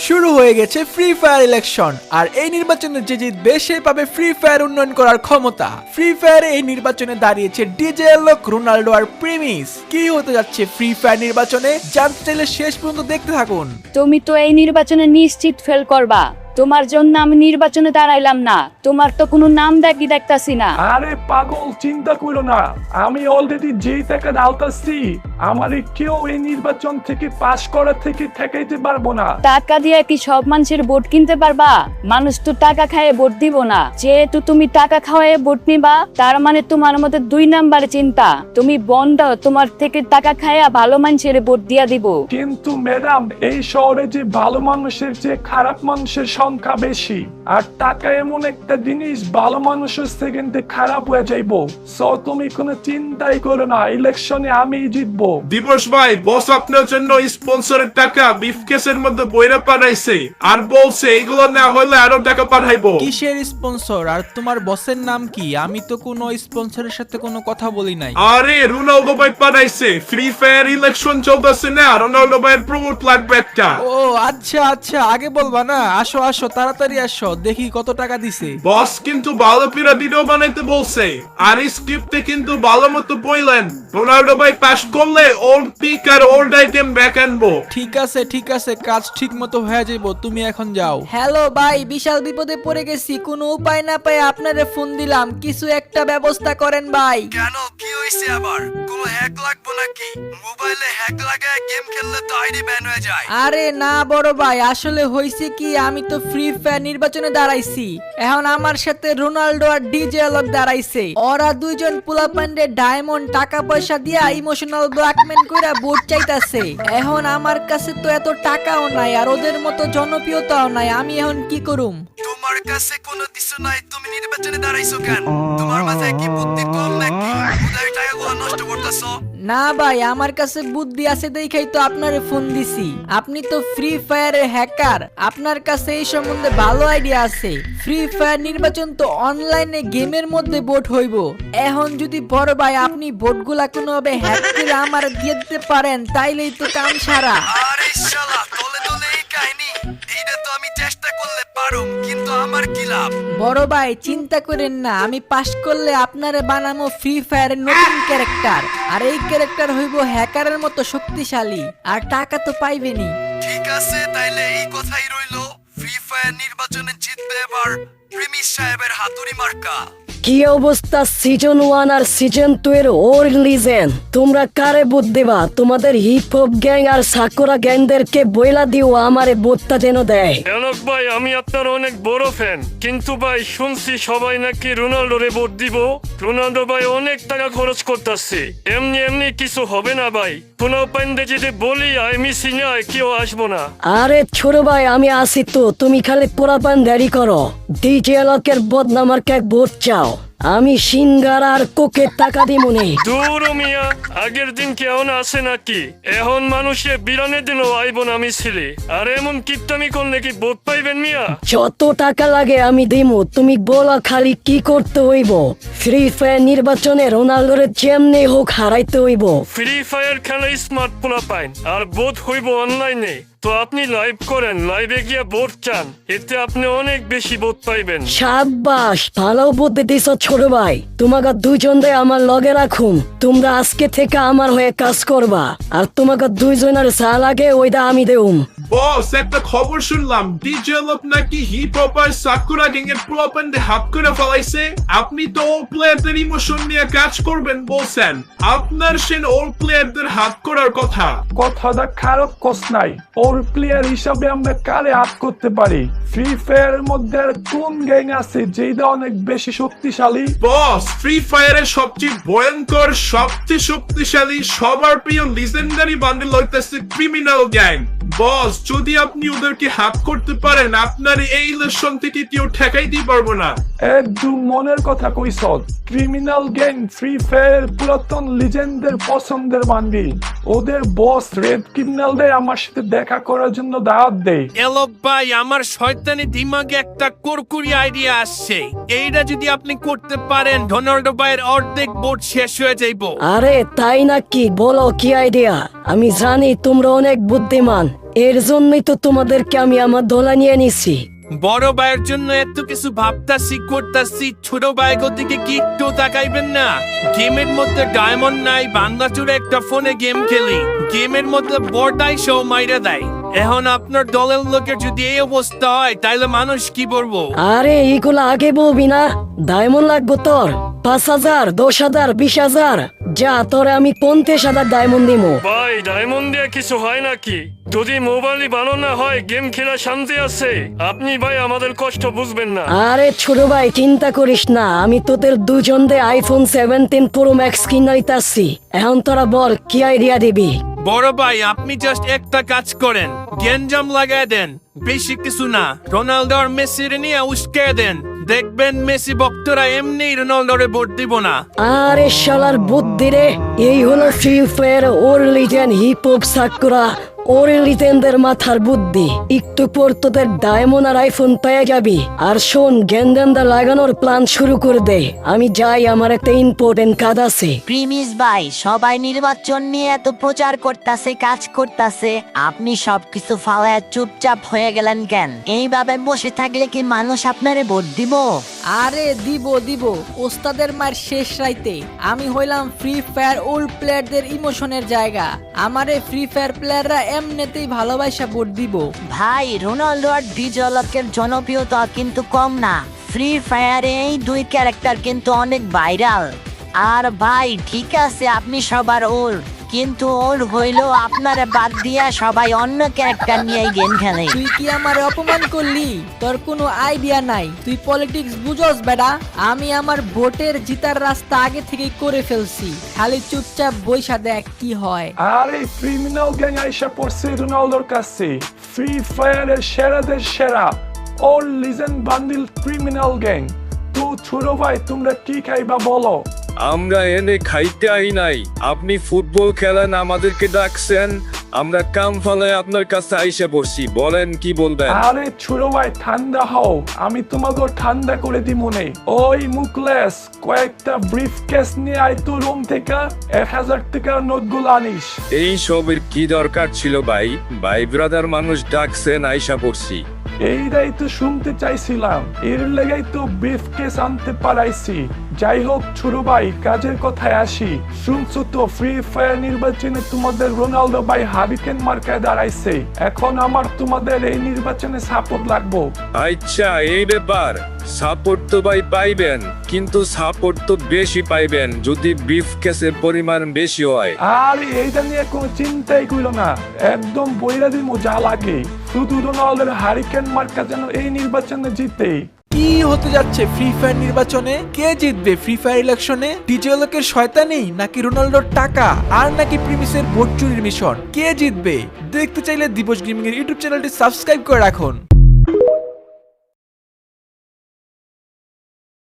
শুরু হয়ে গেছে ফ্রি ফায়ার ইলেকশন, আর এই নির্বাচনে যে জিতবে সে পাবে ফ্রি ফায়ার উন্নয়ন করার ক্ষমতা। ফ্রি ফায়ারে এই নির্বাচনে দাঁড়িয়েছে ডিজে এলক, রোনাল্ডো আর প্রিমিস। কি হতে যাচ্ছে ফ্রি ফায়ার নির্বাচনে জানতে চাইলে শেষ পর্যন্ত দেখতে থাকুন। তুমি তো এই নির্বাচনে নিশ্চিত ফেল করবা। তোমার জন্য আমি নির্বাচনে দাঁড়াইলাম না। তোমার তো কোনো নাম দেখতাছি না। আরে পাগল, চিন্তা করো না, আমি অলরেডি যেই টাকা ঢালতাছি আমার কেউ এই নির্বাচন থেকে পাশ করা থেকে ঠেকাইতে পারবো না। টাকা দিয়ে কি সব মানুষের ভোট কিনতে পারবা? মানুষ তো টাকা খায় ভোট দিব না। যেহেতু তুমি টাকা খাওয়ায় ভোট নিবা, তার মানে তোমার মধ্যে 2 নাম্বারে চিন্তা। তুমি বন্ধ, তোমার থেকে টাকা খায়া ভালো মানুষের ভোট দিয়া দিব। কিন্তু ম্যাডাম, এই শহরে যে ভালো মানুষের যে খারাপ মানুষের সংখ্যা বেশি, আর টাকা এমন একটা জিনিস ভালো মানুষের সেকেন্ডে খারাপ হয়ে যাইবো। সো তুমি কোনো চিন্তাই করো না, ইলেকশনে আমি জিতবো। দিবস ভাই, বস আপনার জন্য স্পন্সরের টাকা ব্রিফকেসের মধ্যে বইরা পাঠাইছে আর বলছে এগুলো না হলে আরো টাকা পাঠাইবো। কিসের স্পন্সর আর তোমার বসের নাম কি? আমি তো কোনো স্পন্সরের সাথে কোনো কথা বলি নাই। আরে রোনাল্ডো ভাই পাঠাইছে, ফ্রি ফায়ার ইলেকশন চলতেছে না, রোনাল্ডো ভাইয়ের প্রমোট লাগবে একটা। ও আচ্ছা আচ্ছা, আগে বলবা না? আসো আসো, তাড়াতাড়ি আসো, দেখি কত টাকা দিছে। বস কিন্তু ভালো পিরা ভিডিও বানাইতে বলছে, আর স্ক্রিপ্টে কিন্তু ভালো মতো বললেন রোনাল্ডো ভাই পাস করলে ওল্ড পিক আর ওল্ড আইটেম ব্যাক আনবো। ঠিক আছে, কাজ ঠিক মতো হয়ে যাইবো, তুমি এখন যাও। হ্যালো ভাই, বিশাল বিপদে পড়ে গেছি। কোনো উপায় না পেয়ে আপনারে ফোন দিলাম, কিছু একটা ব্যবস্থা করেন ভাই। কেন, কি হইছে আবার? কোনো হ্যাক লাগবে নাকি? মোবাইলে হ্যাক লাগায় গেম খেললে তো আইডি ব্যান হয়ে যায়। আরে না বড় ভাই, আসলে হইছে কি, আমি তো ফ্রি ফায়ার নির্বাচনে দাঁড়াইছি। এখন আমার সাথে রোনাল্ডো আর ডিজে এলক দাঁড়াইছে। ওরা দুইজন পোলাপান্ডে ডায়মন্ড টাকা পয়সা দিয়া ইমোশনাল ব্ল্যাকমেল কইরা ভোট চাইতাছে। এখন আমার কাছে তো এত টাকাও নাই, আর ওদের মতো জনপ্রিয়তাও নাই। আমি এখন কি করুম? তোমার কাছে কোনো কিছু নাই, তুমি নির্বাচনে দাঁড়াইছো কেন? তোমার মাথায় কি বুদ্ধি কম নাকি? উদয় টাকাগুলো নষ্ট করতেছো। না ভাই, আমার কাছে বুদ্ধি আছে দেখাই তো আপনারে ফোন দিছি। আপনি তো ফ্রি ফায়ারের হ্যাকার, আপনার কাছে এই সম্বন্ধে ভালো আইডিয়া আছে। ফ্রি ফায়ার নির্বাচন তো অনলাইনে গেমের মধ্যে ভোট হইব। এখন যদি বড় ভাই আপনি ভোটগুলা কোনোভাবে হ্যাক করে আমার দিয়ে দিতে পারেন, তাইলেই তো কাম সারা। আরে শালা, তলে তলে এই কাহিনী। এইটা তো আমি চেষ্টা করলে পারুম, কিন্তু আমার কি লাভ? বড় ভাই চিন্তা করেন না, আমি পাস করলে আপনারে বানামো ফ্রি ফায়ারের নতুন ক্যারেক্টার। আর এই ক্যারেক্টার হইব হ্যাকারের মতো শক্তিশালী, আর টাকা তো পাইবেনি। ঠিক আছে, তাইলে এই কথাই রইলো। ফ্রি ফায়ার নির্বাচনে জিতবে এবার প্রিমিস সাহেবের হাতুড়ি মার্কা। কি অবস্থা সিজন 1 আর সিজন 2 এর ওর লিজেন্ড? তোমরা কারে ভোট দেবা? তোমাদের হিপ হপ গ্যাং আর সাকুরা গ্যাংদেরকে বইলা দিও আমারে ভোটটা যেন দেয়। এলক ভাই, আমি আপনার অনেক বড় ফ্যান, কিন্তু ভাই শুনছি সবাই নাকি রোনাল্ডোরে ভোট দিব। রোনাল্ডো ভাই অনেক টাকা খরচ করতেছে, এমনি এমনি কিছু হবে না ভাই। কোনো পাইন্দে যদি বলি আই মিসি না, কেউ আসবো না। আরে ছোট ভাই, আমি আসি তো, তুমি খালি পোড়াপান দেরি করো। ডিজে এলকের বদনাম আর কে ভোট চাও? আমি সিঙ্গার আর কোকের টাকা দিমুনি। দূর মিয়া, আগের দিন কেমন আছে নাকি? এখন মানুষে বিরানের দিনও আইব না মিছিলে, আর এমন কিপটামি করলে কি ভোট পাইবেন মিয়া? যত টাকা লাগে আমি দিমু, তুমি বলো খালি কি করতে হইব। ফ্রি ফায়ার নির্বাচনে রোনাল্ডোরে যেমনি হোক হারাইতে হইব। ফ্রি ফায়ার খেলা স্মার্ট পোলা পাইন, আর ভোট হইব অনলাইনে। তো আপনি লাইভ করেন, লাইভে গিয়ে ভোট চান, এতে আপনি অনেক বেশি ভোট পাইবেন। সাব্বাস, ভালো বুদ্ধি দিছ ছোট ভাই। তোমাকে দুইজনে আমার লগে রাখুম, তোমরা আজকে থেকে আমার হয়ে কাজ করবা, আর তোমাকে দুইজনের যা লাগে ওইটা আমি দেউম। বস, একটা খবর শুনলাম ডিজে এলক নাকি হিপ হপ আর সাকুরা গ্যাং এর প্রপান্ডে হাত করে ফেলাইছে। আপনি তো ওল্ড প্লেয়ারদের ইমোশন নিয়ে কাজ করবেন বলছেন, আপনার সেন ওল্ড প্লেয়ারদের হাত করার কথা। কথাটা খারাপ কস নাই। ওর প্লেয়ার হিসাবে আমরা কারে হাত করতে পারি? ফ্রি ফায়ারের মধ্যে আর কোন গ্যাং আছে যেটা অনেক বেশি শক্তিশালী? বস, ফ্রি ফায়ারের সবচেয়ে ভয়ঙ্কর, সবচেয়ে শক্তিশালী, সবার প্রিয় লিজেন্ডারি বান্ডেল হইতেছে ক্রিমিনাল গ্যাং। বস, যদি আপনি ওদেরকে হাত করতে পারেন, আপনার এই ইলেকশন থেকে কেউ ঠেকাইতে পারবো না। একদম মনের কথা কইছ। ক্রিমিনাল গ্যাং ফ্রি ফায়ারের পুরাতন লিজেন্ডের পছন্দের বান্ডিল। ওদের বস রেড ক্রিমিনালদের আমার সাথে দেখা করার জন্য দাওয়াত দেই। এলো ভাই, আমার শয়তানি দিমাগে একটা কুরকুরি আইডিয়া আসছে। এইটা যদি আপনি করতে পারেন, রোনাল্ডো ভাইয়ের অর্ধেক বোর্ড শেষ হয়ে যাইব। আরে তাই নাকি? বলো কি আইডিয়া। আমি জানি তোমরা অনেক বুদ্ধিমান, এর জন্যই তো তোমাদেরকে আমি আমার দলে নিয়ে নিছি। বড় ভাইয়ের জন্য এত কিছু ভাবতাছি করতাছি, ছোট ভাইগো দিকে কি একটু তাকাইবেন না? গেমের মধ্যে ডায়মন্ড নাই, বাংলাচুরে একটা ফোনে গেম খেলি, গেমের মধ্যে বড়টাই শো মাইরা দেয়। এখন আপনার দলের লোকের যদি এই অবস্থা হয়, তাইলে মানুষ কি বলবো? আরে এইগুলো আগে বলবি না? ডায়মন্ড লাগবো তোর 5,000, 10,000, 20,000? যা, তোরে আমি 50,000 ডায়মন্ড দিমো। ভাই ডায়মন্ড দিয়ে কিছু হয় নাকি? যদি মোবাইলই ভালো না হয়, গেম খেলা শান্তি আছে। আপনি ভাই আমাদের কষ্ট বুঝবেন না। আরে ছোট ভাই চিন্তা করিস না, আমি তোদের দুজনদের আইফোন 17 প্রো ম্যাক্স কিনাইতাছি। এখন তোরা বল কি আইডিয়া দিবি? বড় ভাই, আপনি জাস্ট একটা কাজ করেন, গেঞ্জাম লাগায় দেন, বেশি কিছু না। রোনাল্ডো আর মেসির নিয়ে উস্কে দেন, দেখবেন মেসি ভক্তরা এমনি রোনাল্ডোরে ভোট দিব না। আরে শালার বুদ্ধি রে, এই হলো ফ্রি ফায়ার ওর লিজেন্ড হিপ হপ সাকুরা ওর লিজেন্ডের মাথার বুদ্ধি। একটু পর তোদের ডায়মন্ড আর আইফোন পেয়ে যাবি। আর শোন, গেন্দান্দা লাগানোর প্ল্যান শুরু করে দে। আমি যাই, আমার একটা ইম্পর্টেন্ট কাজ আছে। প্রিমিস ভাই, সবাই নির্বাচন নিয়ে এত প্রচার করতাছে, কাজ করতাছে, আপনি সবকিছু ফালায় চুপচাপ হয়ে গেলেন কেন? এইভাবে বসে থাকলে কি মানুষ আপনারে ভোট দিব? আরে দিব ওস্তাদের মার শেষ রাইতে আমি হইলাম ফ্রি ফায়ার ওল্ড প্লেয়ারদের ইমোশনের জায়গা। আমারে ফ্রি ফায়ার প্লেয়াররা এমনিতেই ভালোবাসা ভোট দিব। ভাই, রোনাল্ডো আর ডিজলকের জনপ্রিয়তা কিন্তু কম না। ফ্রি ফায়ারে এই দুই ক্যারেক্টার কিন্তু অনেক ভাইরাল। আর ভাই ঠিক আছে, আপনি সবার ওর, কিন্তু ওর হইলো আপনারা বাদ দিয়া সবাই অন্য ক্যারেক্টার নিয়ে গেম খেলে। তুই কি আমার অপমান করলি? তোর কোনো আইডিয়া নাই, তুই পলিটিক্স বুঝোস বেটা। আমি আমার ভোটের জিতার রাস্তা আগে থেকেই করে ফেলছি, খালি চুপচাপ বইসা দেখ কি হয়। আরে ক্রিমিনাল গ্যাং আইসা পড়ছে রোনাল্ডোর কাছে। ফ্রি ফায়ারের সেরাদের সেরা ওর লিজেন্ড বান্ডিল ক্রিমিনাল গ্যাং। তো ছোট ভাই, তোমরা কি খাইবা বলো? আমরা এনে খাইতে আই নাই, আপনি ফুটবল খেলেন, আমাদেরকে ডাকছেন, আমরা কাম ফালায় আপনার কাছে আইসা পড়ছি, বলেন কি বলবেন? আরে ছোট ভাই ঠান্ডা হও, আমি তোমাকে ঠান্ডা করে দিব মনে। ওই মুকলেস কয়েকটা ব্রিফ কেস নিয়ে আয় তো রুম থেকে 1,000 টাকার নোটগুলো আনিস। এই সবের কি দরকার ছিল ভাই? ভাই ব্রাদার মানুষ ডাকছেন, আইসা পড়ছি। এইটাই তো শুনতে চাইছিলাম, এর লেগেই তো ব্রিফ কেস আনতে পারাইছি। যাই হোক ছোট ভাই, কাজের কথায় আসি। শুনছো তো ফ্রি ফায়ার নির্বাচনে তোমাদের রোনাল্ডো ভাই হারিকেন মার্কায় দাঁড়াইছে। এখন আমার তোমাদের এই নির্বাচনে সাপোর্ট লাগবো। আচ্ছা, এই ব্যাপার। সাপোর্ট তো ভাই পাইবেন, কিন্তু সাপোর্ট তো বেশি পাইবেন যদি ব্রিফ কেসের পরিমাণ বেশি হয়। আর এইটা নিয়ে কোনো চিন্তাই কইল না, একদম বইরা দিমু যা লাগে। শুধু রোনাল্ডোর হারিকেন মার্কা যেন এই নির্বাচনে জিতে। কি হতে যাচ্ছে ফ্রি ফায়ার নির্বাচনে? কে জিতবে ফ্রি ফায়ার ইলেকশনে? ডিজেলকের শয়তানি, নাকি রোনাল্ডোর টাকা, আর নাকি প্রিমিসের ভোট চুরির মিশন? কে জিতবে? দেখতে চাইলে দিবস গেমিং এর ইউটিউব চ্যানেলটি সাবস্ক্রাইব করে রাখুন।